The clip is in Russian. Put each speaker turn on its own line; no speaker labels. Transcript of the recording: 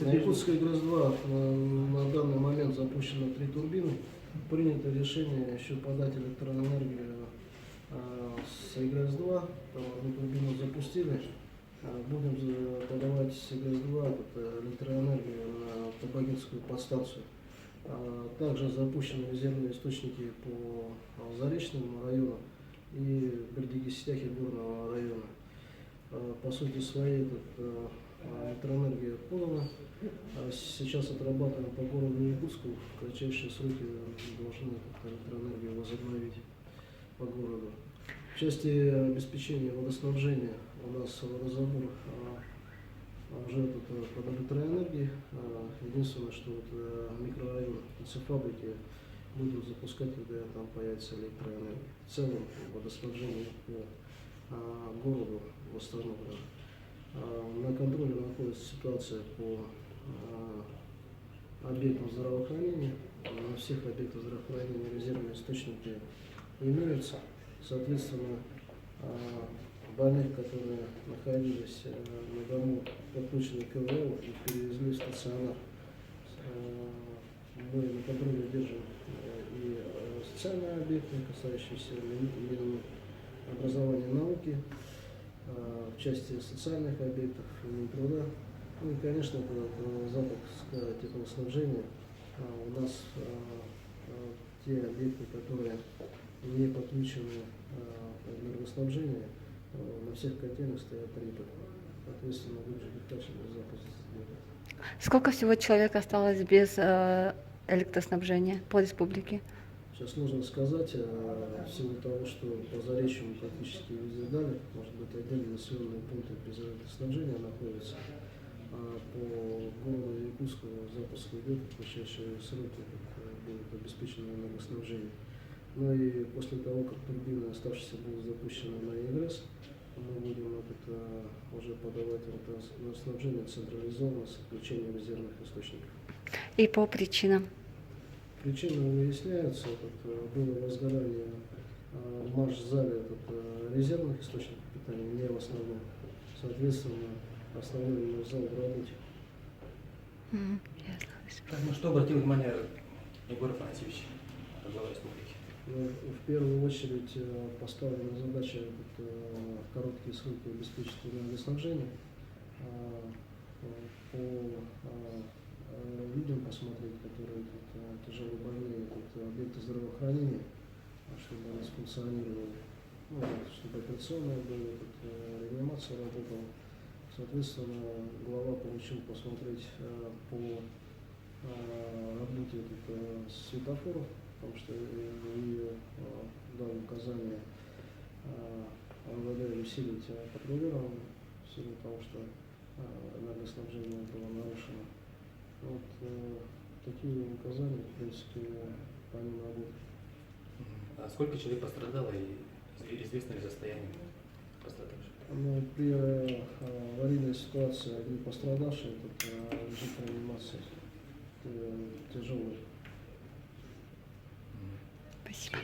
На Якутской ГРЭС-2 на данный момент запущено 3 турбины. Принято решение еще подать электроэнергию с ГРЭС-2. Там одну турбину запустили. Будем подавать с ГРЭС-2 электроэнергию на Табагинскую подстанцию. Также запущены резервные источники по Заречному району и Бердыги-Ситяхи горного района. По сути своей электроэнергия подана. Сейчас отрабатываем по городу Якутску. В кратчайшие сроки должны электроэнергию возобновить по городу. В части обеспечения водоснабжения у нас водозабор уже под электроэнергией. Единственное, что микрорайон птицефабрики будем запускать, когда там появится электроэнергия. В целом водоснабжение по городу восстановлено. На контроле находится ситуация по объектам здравоохранения. На всех объектах здравоохранения резервные источники имеются. Соответственно, больных, которые находились на дому, подключены к КВЛ и перевезли в стационар. Мы на контроле держим и социальные объекты, касающиеся образования и науки, в части социальных объектов, труда. Ну и, конечно, это запуск теплоснабжения. У нас те объекты, которые не подключены к энергоснабжению, на всех контейнерах стоят репы. Соответственно, лучше качественный запуск сделать.
Сколько всего человек осталось без электроснабжения по республике?
Сейчас нужно сказать, в силу того, что по Заречью мы практически везде дали, может быть, отдельные населенные пункты без электроснабжения находятся. По городу Якутску запуск идет, в ближайшие сроки будет обеспечено энергоснабжение. Ну и после того, как турбины оставшиеся будут запущены на ЕГРЭС, мы будем уже подавать электроснабжение централизованно с отключением резервных источников.
И по причинам?
Причины выясняются. Было возгорание в марш-зале резервных источников питания, не в основном. Соответственно, основной зал в работе.
Так, на что обратил внимание Егор Афанасьевич, глава республики?
В первую очередь поставлена задача в короткие сроки обеспечить энергоснабжение. По людям посмотреть, которые тяжело больные, объекты здравоохранения, чтобы они функционировали, чтобы операционная была, реанимация работала. Соответственно, глава поручил посмотреть по работе светофоров, потому что и дал указание МВД усилить патрулирование в силу того, что энергоснабжение было нарушено. Вот такие указания, в принципе, по ним работают.
А сколько человек пострадало и известно ли состояние пострадавших?
При аварийной ситуации один пострадавший лежит в реанимации, тяжелый.
Спасибо.